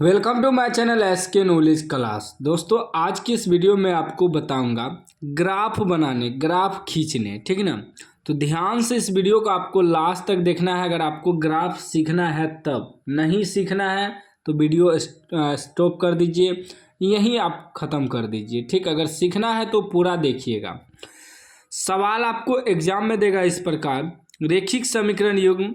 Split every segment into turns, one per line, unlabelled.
Welcome to my channel SK knowledge class. दोस्तों आज की इस वीडियो में आपको बताऊंगा ग्राफ बनाने, ग्राफ खींचने, ठीक ना। तो ध्यान से इस वीडियो को आपको लास्ट तक देखना है। अगर आपको ग्राफ सीखना है तब, नहीं सीखना है तो वीडियो स्टॉप कर दीजिए, यहीं आप ख़त्म कर दीजिए, ठीक। अगर सीखना है तो पूरा देखिएगा। सवाल आपको एग्जाम में देगा इस प्रकार, रेखिक समीकरण युग्म,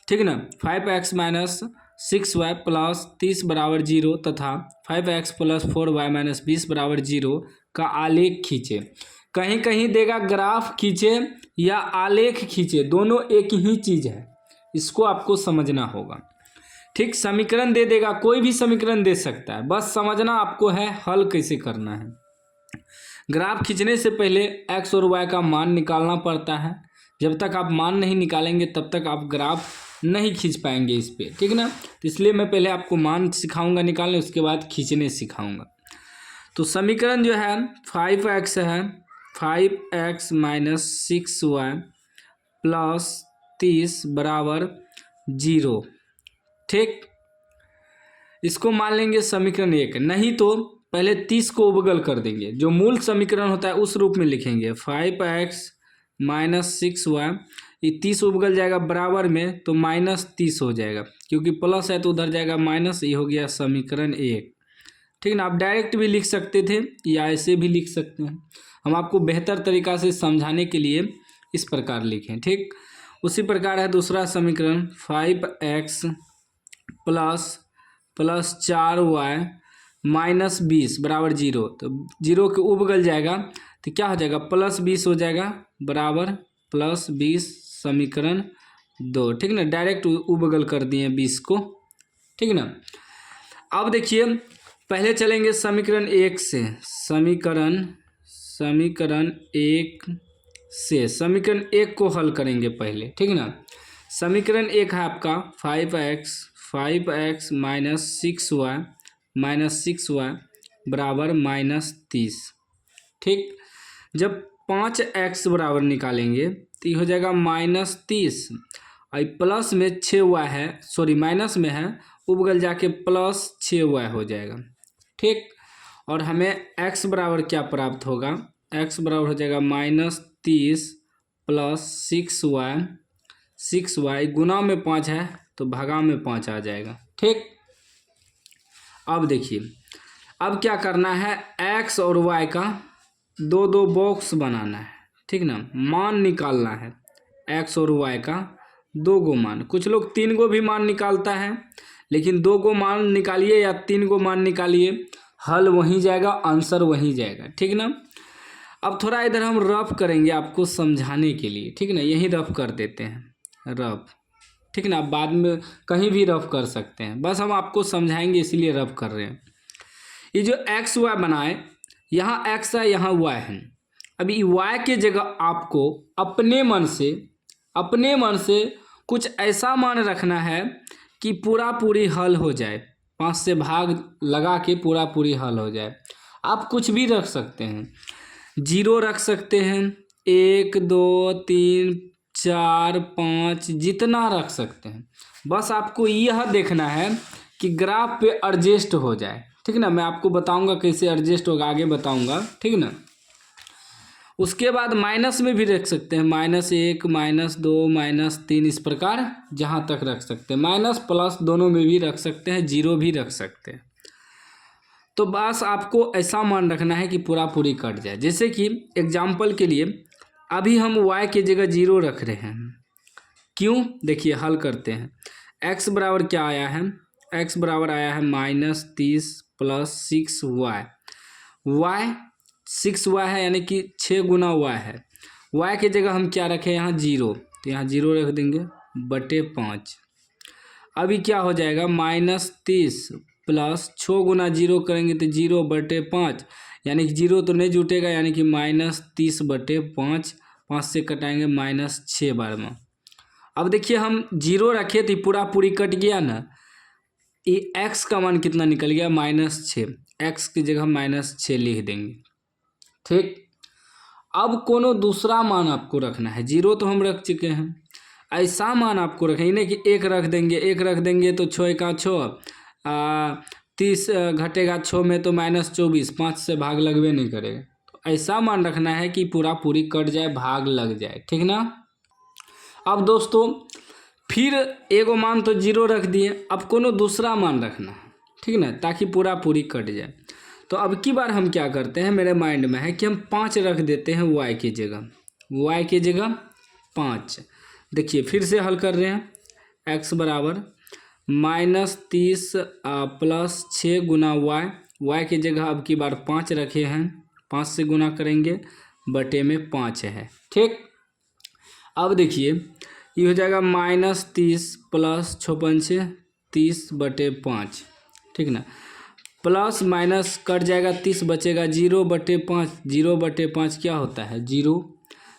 ठीक ना, 5x माइनस 6y प्लस 30 बराबर 0 तथा 5x प्लस 4y माइनस 20 बराबर 0 का आलेख खींचे। कहीं कहीं देगा ग्राफ खींचे या आलेख खींचे, दोनों एक ही चीज़ है, इसको आपको समझना होगा, ठीक। समीकरण दे देगा, कोई भी समीकरण दे सकता है, बस समझना आपको है हल कैसे करना है। ग्राफ खींचने से पहले एक्स और वाई का मान निकालना पड़ता है। जब तक आप मान नहीं निकालेंगे तब तक आप ग्राफ नहीं खींच पाएंगे इस पे, ठीक ना। तो इसलिए मैं पहले आपको मान सिखाऊंगा निकालने, उसके बाद खींचने सिखाऊंगा। तो समीकरण जो है 5x है, 5x माइनस 6y प्लस 30 बराबर 0, ठीक। इसको मान लेंगे समीकरण 1। नहीं तो पहले 30 को उबगल कर देंगे, जो मूल समीकरण होता है उस रूप में लिखेंगे। 5x माइनस 6y, ये 30 उबगल जाएगा बराबर में तो माइनस 30 हो जाएगा, क्योंकि प्लस है तो उधर जाएगा माइनस। ये हो गया समीकरण 1, ठीक ना। आप डायरेक्ट भी लिख सकते थे या ऐसे भी लिख सकते हैं, हम आपको बेहतर तरीक़ा से समझाने के लिए इस प्रकार लिखें, ठीक। उसी प्रकार है दूसरा समीकरण 5x प्लस 4y माइनस 20 बराबर 0। तो 0 के उबगल जाएगा तो क्या हो जाएगा, प्लस 20 हो जाएगा बराबर प्लस 20 समीकरण 2, ठीक ना। डायरेक्ट उबगल कर दिए 20 को, ठीक ना। अब देखिए पहले चलेंगे समीकरण 1 से, समीकरण 1 से समीकरण 1 को हल करेंगे पहले, ठीक ना। समीकरण 1 है आपका 5x माइनस 6y बराबर माइनस 30, ठीक। जब 5x बराबर निकालेंगे तो ये हो जाएगा माइनस 30, और प्लस में 6y है, सॉरी माइनस में है, उबगल जाके प्लस 6y हो जाएगा, ठीक। और हमें x बराबर क्या प्राप्त होगा, x बराबर हो जाएगा माइनस 30 प्लस 6y गुना में 5 है तो भागा में 5 आ जाएगा, ठीक। अब देखिए अब क्या करना है, x और y का दो दो बॉक्स बनाना है, ठीक ना। मान निकालना है x और y का दो गो मान। कुछ लोग 3 गो भी मान निकालता है, लेकिन 2 गो मान निकालिए या 3 गो मान निकालिए, हल वहीं जाएगा, आंसर वहीं जाएगा, ठीक ना। अब थोड़ा इधर हम रफ करेंगे आपको समझाने के लिए, ठीक ना। यहीं रफ कर देते हैं, रफ, ठीक ना। बाद में कहीं भी रफ कर सकते हैं, बस हम आपको समझाएंगे इसलिए रफ कर रहे हैं। ये जो एक्स वाई बनाए, यहाँ एक्स है यहाँ वाई है। अभी वाई के जगह आपको अपने मन से कुछ ऐसा मान रखना है कि पूरा पूरी हल हो जाए, 5 से भाग लगा के पूरा पूरी हल हो जाए। आप कुछ भी रख सकते हैं, 0 रख सकते हैं, 1 2 3 4 5 जितना रख सकते हैं। बस आपको यह देखना है कि ग्राफ पे एडजस्ट हो जाए, ठीक ना। मैं आपको बताऊंगा कैसे एडजस्ट होगा, आगे बताऊंगा, ठीक ना। उसके बाद माइनस में भी रख सकते हैं, -1 -2 -3 इस प्रकार जहाँ तक रख सकते हैं। माइनस प्लस दोनों में भी रख सकते हैं, 0 भी रख सकते हैं। तो बस आपको ऐसा मान रखना है कि पूरा पूरी कट जाए। जैसे कि एग्जाम्पल के लिए अभी हम y की जगह 0 रख रहे हैं, क्यों, देखिए हल करते हैं। x बराबर क्या आया है, x बराबर आया है -30 प्लस 6y, y 6y है यानी कि 6 गुना y है। y की जगह हम क्या रखें, यहाँ 0, तो यहाँ 0 रख देंगे बटे 5। अभी क्या हो जाएगा, -30 प्लस 6 गुना 0 करेंगे तो 0 बटे 5, यानी कि 0 तो नहीं जुटेगा, यानी कि -30 बटे 5, 5 से कटाएंगे -6 बार में। अब देखिए हम 0 रखे थे, पूरा पूरी कट गया ना। ये x का मान कितना निकल गया, -6, x की जगह -6 लिख देंगे, ठीक। अब कोनो दूसरा मान आपको रखना है, 0 तो हम रख चुके हैं, ऐसा मान आपको रखें, नहीं कि 1 रख देंगे, 1 रख देंगे तो 6 का 6, 30 घटेगा 6 में तो -24, 5 से भाग लगवे नहीं करेगा। तो ऐसा मान रखना है कि पूरा पूरी कट जाए, भाग लग जाए, ठीक ना। अब दोस्तों फिर एगो मान तो 0 रख दिए, अब कोनो दूसरा मान रखना है, ठीक ना, ताकि पूरा पूरी कट जाए। तो अब की बार हम क्या करते हैं, मेरे माइंड में है कि हम 5 रख देते हैं y की जगह, y की जगह 5। देखिए फिर से हल कर रहे हैं, x बराबर -30 + 6 गुना y की जगह अब की बार 5 रखे हैं, 5 से गुना करेंगे, बटे में 5 है, ठीक। अब देखिए ये हो जाएगा -30 + 6 × 30 बटे 5, ठीक ना, प्लस माइनस कट जाएगा, 30 बचेगा, 0/5, 0/5 क्या होता है 0।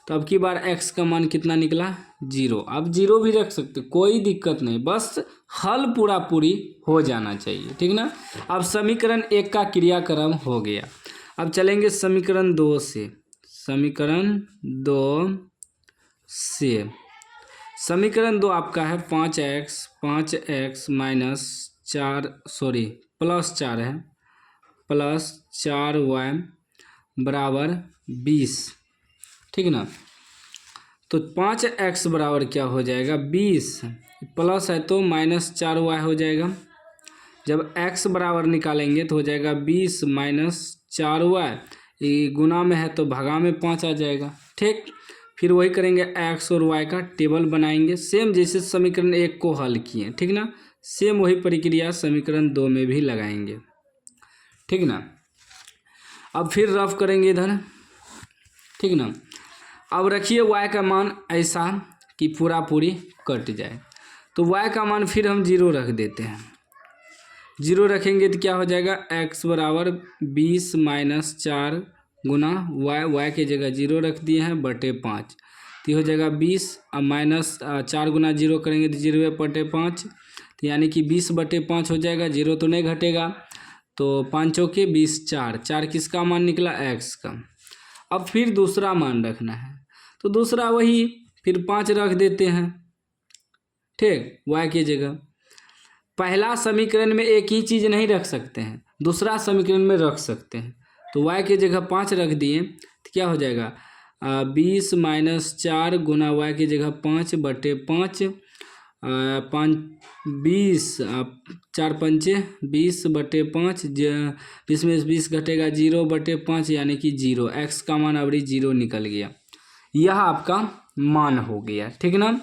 तो अब की बार x का मान कितना निकला 0। अब 0 भी रख सकते, कोई दिक्कत नहीं, बस हल पूरा पूरी हो जाना चाहिए, ठीक ना। अब समीकरण 1 का क्रियाक्रम हो गया। अब चलेंगे समीकरण 2 से, समीकरण 2 से समीकरण 2 आपका है 5x +4 है, +4y बराबर 20, ठीक ना। तो 5x बराबर क्या हो जाएगा 20, प्लस है तो -4y हो जाएगा। जब x बराबर निकालेंगे तो हो जाएगा 20 - 4y, ये गुना में है तो भगा में 5 आ जाएगा, ठीक। फिर वही करेंगे, x और y का टेबल बनाएंगे, सेम जैसे समीकरण 1 को हल किए, ठीक ना, सेम वही प्रक्रिया समीकरण 2 में भी लगाएंगे, ठीक ना। अब फिर रफ करेंगे इधर, ठीक ना। अब रखिए y का मान ऐसा कि पूरा पूरी कट जाए, तो y का मान फिर हम 0 रख देते हैं। 0 रखेंगे तो क्या हो जाएगा, x बराबर 20 - 4 गुना y की जगह 0 रख दिए हैं, बटे 5। तो हो जाएगा 20, अब -4 गुना 0 करेंगे तो 0/5, तो यानी कि 20/5 हो जाएगा, 0 तो नहीं घटेगा, तो 5 चौके 20, 4 किसका मान निकला x का। अब फिर दूसरा मान रखना है, तो दूसरा वही फिर 5 रख देते हैं, ठीक, y की जगह। पहला समीकरण में एक ही चीज़ नहीं रख सकते हैं, दूसरा समीकरण में रख सकते हैं। तो y की जगह 5 रख दिए तो क्या हो जाएगा 20 - 4 गुना y की जगह 5 बटे 5, 20 4 पंचे 20 बटे 5, 20 में 20 घटेगा, 0/5 यानी कि 0, x का मान अवरी 0 निकल गया। यह आपका मान हो गया, ठीक ना।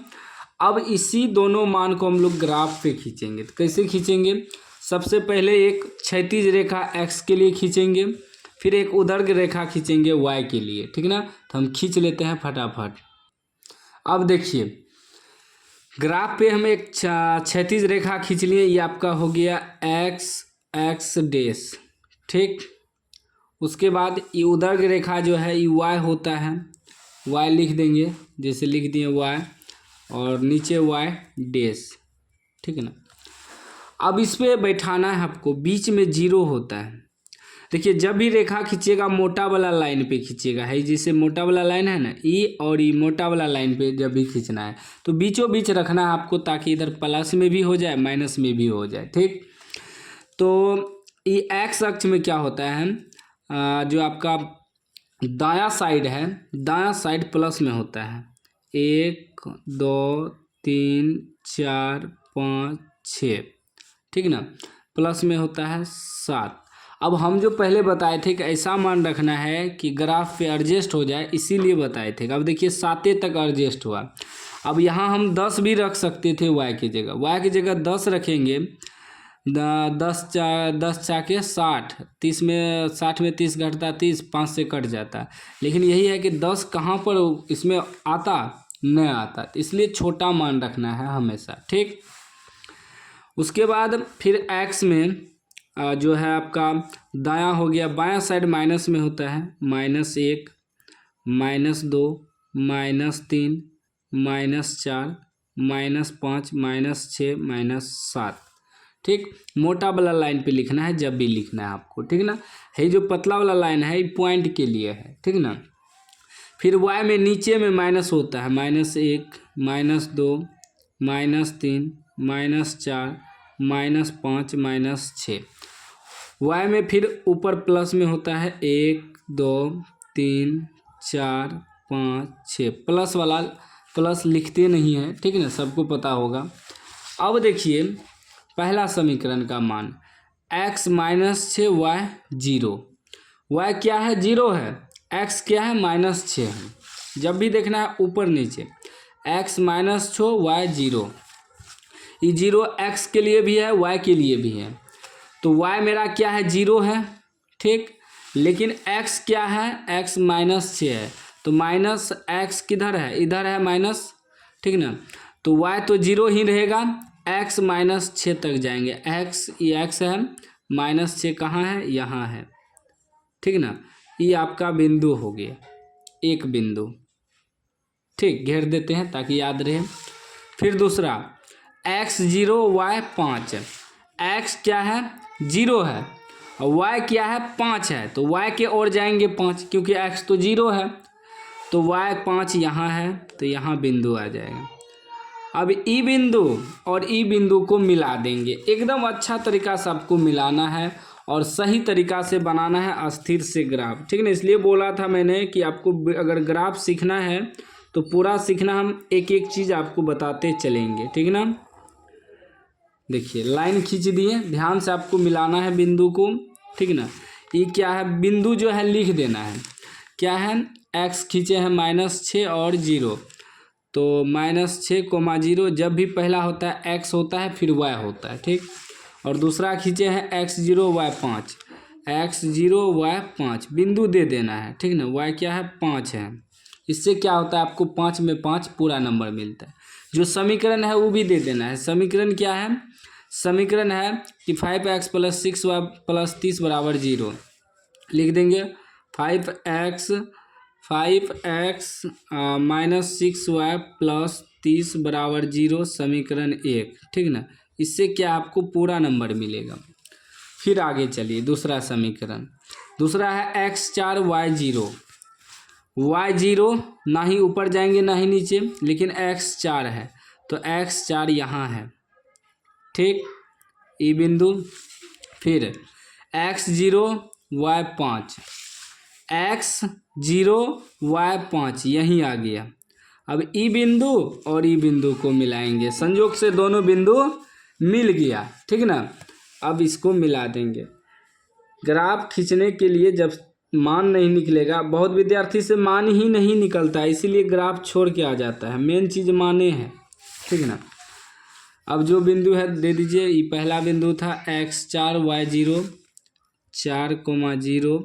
अब इसी दोनों मान को हम लोग ग्राफ पे खींचेंगे, तो कैसे खींचेंगे, सबसे पहले एक क्षैतिज रेखा x के लिए खींचेंगे, फिर एक ऊर्ध्वाधर रेखा खींचेंगे y के लिए, ठीक ना। तो हम खींच लेते हैं फटाफट। अब देखिए ग्राफ पे हम एक क्षैतिज रेखा खींच लिए, ये आपका हो गया x डैश, ठीक। उसके बाद ये ऊर्ध्वाधर रेखा जो है ये y होता है, y लिख देंगे, जैसे लिख दिए y, और नीचे y डैश, ठीक है ना। अब इस पे बैठाना है आपको, बीच में 0 होता है। देखिए जब भी रेखा खींचिएगा मोटा वाला लाइन पे खींचिएगा, है जैसे मोटा वाला लाइन है ना, ई और ई मोटा वाला लाइन पे जब भी खींचना है तो बीचों बीच रखना है आपको, ताकि इधर प्लस में भी हो जाए माइनस में भी हो जाए, ठीक। तो ये एक्स अक्ष में क्या होता है, जो आपका दायां साइड है, दायां साइड प्लस में होता है, 1 2 3 4 5 6, ठीक ना, प्लस में होता है 7। अब हम जो पहले बताए थे कि ऐसा मान रखना है कि ग्राफ पे एडजस्ट हो जाए, इसीलिए बताए थे। अब देखिए 7 तक एडजस्ट हुआ। अब यहाँ हम 10 भी रख सकते थे y की जगह, y की जगह 10 रखेंगे, 10 चाके 60, 30 में 60 में 30 घटता 30, 5 से कट जाता। लेकिन यही है कि 10 कहाँ पर इसमें आता, नहीं आता, इसलिए छोटा मान रखना है हमेशा, ठीक। उसके बाद फिर x में जो है आपका दायां हो गया, बायां साइड माइनस में होता है, -1 -2 -3 -4 -5 -6 -7, ठीक। मोटा वाला लाइन पे लिखना है जब भी लिखना है आपको, ठीक ना। है जो पतला वाला लाइन है ये पॉइंट के लिए है, ठीक ना। फिर y में नीचे में माइनस होता है, -1 -2 -3 -4 -5 -6, y में फिर ऊपर प्लस में होता है 1 2 3 4 5 6, प्लस वाला प्लस लिखते नहीं है, ठीक है ना, सबको पता होगा। अब देखिए पहला समीकरण का मान x माइनस 6 y 0, y क्या है 0 है, x क्या है -6 है। जब भी देखना है ऊपर नीचे x माइनस 6 y 0, ये 0 x के लिए भी है y के लिए भी है, तो y मेरा क्या है 0 है, ठीक। लेकिन x क्या है, x -6 है, तो माइनस x किधर है, इधर है माइनस, ठीक ना, तो y तो 0 ही रहेगा, x -6 तक जाएंगे, x ये x है, -6 कहाँ है, यहाँ है, ठीक ना। ये आपका बिंदु हो गया, एक बिंदु, ठीक, घेर देते हैं ताकि याद रहे। फिर दूसरा x 0 y 5, x क्या है 0 है और y क्या है 5 है, तो y के ओर जाएंगे 5, क्योंकि x तो 0 है, तो y 5 यहाँ है, तो यहाँ बिंदु आ जाएगा। अब ई बिंदु और ई बिंदु को मिला देंगे, एकदम अच्छा तरीका से आपको मिलाना है और सही तरीका से बनाना है अस्थिर से ग्राफ, ठीक ना। इसलिए बोला था मैंने कि आपको अगर ग्राफ सीखना है तो पूरा सीखना, हम एक एक चीज़ आपको बताते चलेंगे, ठीक ना। देखिए लाइन खींच दिए, ध्यान से आपको मिलाना है बिंदु को, ठीक ना। ये क्या है, बिंदु जो है लिख देना है, क्या है, x खींचे हैं -6 और 0, तो -6, 0, जब भी पहला होता है x होता है फिर y होता है, ठीक। और दूसरा खींचे हैं x 0 y 5, x 0 y 5 बिंदु दे देना है, ठीक ना। y क्या है 5 है, इससे क्या होता है आपको 5 में 5 पूरा नंबर मिलता है। जो समीकरण है वो भी दे देना है। समीकरण क्या है, समीकरण है कि 5x + 6y + 30 = 0, लिख देंगे 5x -6y + 30 = 0, समीकरण 1, ठीक ना। इससे क्या आपको पूरा नंबर मिलेगा। फिर आगे चलिए दूसरा समीकरण, दूसरा है x 4 y 0, y 0 ना ही ऊपर जाएंगे ना ही नीचे, लेकिन x 4 है, तो x 4 यहाँ है, ठीक, ई बिंदु। फिर x 0 y 5, x 0 y 5 यहीं आ गया। अब ई बिंदु और ई बिंदु को मिलाएंगे, संयोग से दोनों बिंदु मिल गया, ठीक ना। अब इसको मिला देंगे। ग्राफ खींचने के लिए जब मान नहीं निकलेगा, बहुत विद्यार्थी से मान ही नहीं निकलता है, इसीलिए ग्राफ छोड़ के आ जाता है, मेन चीज़ माने हैं, ठीक है ना। अब जो बिंदु है दे दीजिए, ये पहला बिंदु था x 4 y 0 4, 0,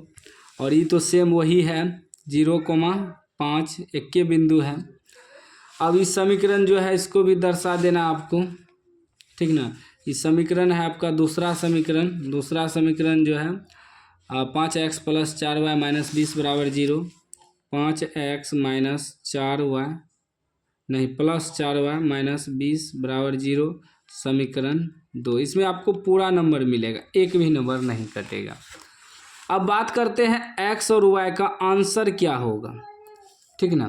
और ये तो सेम वही है 0, 5 एक के बिंदु है। अब इस समीकरण जो है इसको भी दर्शा देना आपको, ठीक ना। इस समीकरण है आपका दूसरा समीकरण, दूसरा समीकरण जो है 5x + 4y - 20 = 0, 5x - 4y नहीं +4y - 20 = 0, समीकरण 2। इसमें आपको पूरा नंबर मिलेगा, एक भी नंबर नहीं कटेगा। अब बात करते हैं x और y का आंसर क्या होगा, ठीक ना।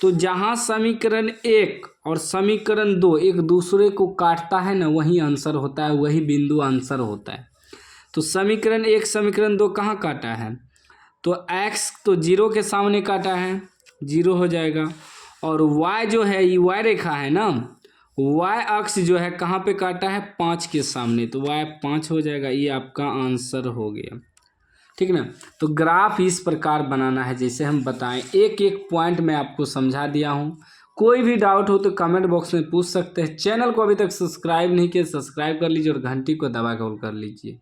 तो जहाँ समीकरण 1 और समीकरण 2 एक दूसरे को काटता है ना, वही आंसर होता है, वही बिंदु आंसर होता है। तो समीकरण 1 समीकरण 2 कहाँ काटा है, तो x तो 0 के सामने काटा है, 0 हो जाएगा, और y जो है ये y रेखा है ना, y अक्ष जो है कहाँ पे काटा है, 5 के सामने, तो y 5 हो जाएगा, ये आपका आंसर हो गया, ठीक ना। तो ग्राफ इस प्रकार बनाना है जैसे हम बताएं, एक एक पॉइंट मैं आपको समझा दिया हूँ। कोई भी डाउट हो तो कमेंट बॉक्स में पूछ सकते हैं। चैनल को अभी तक सब्सक्राइब नहीं किया, सब्सक्राइब कर लीजिए और घंटी को दबा कर लीजिए।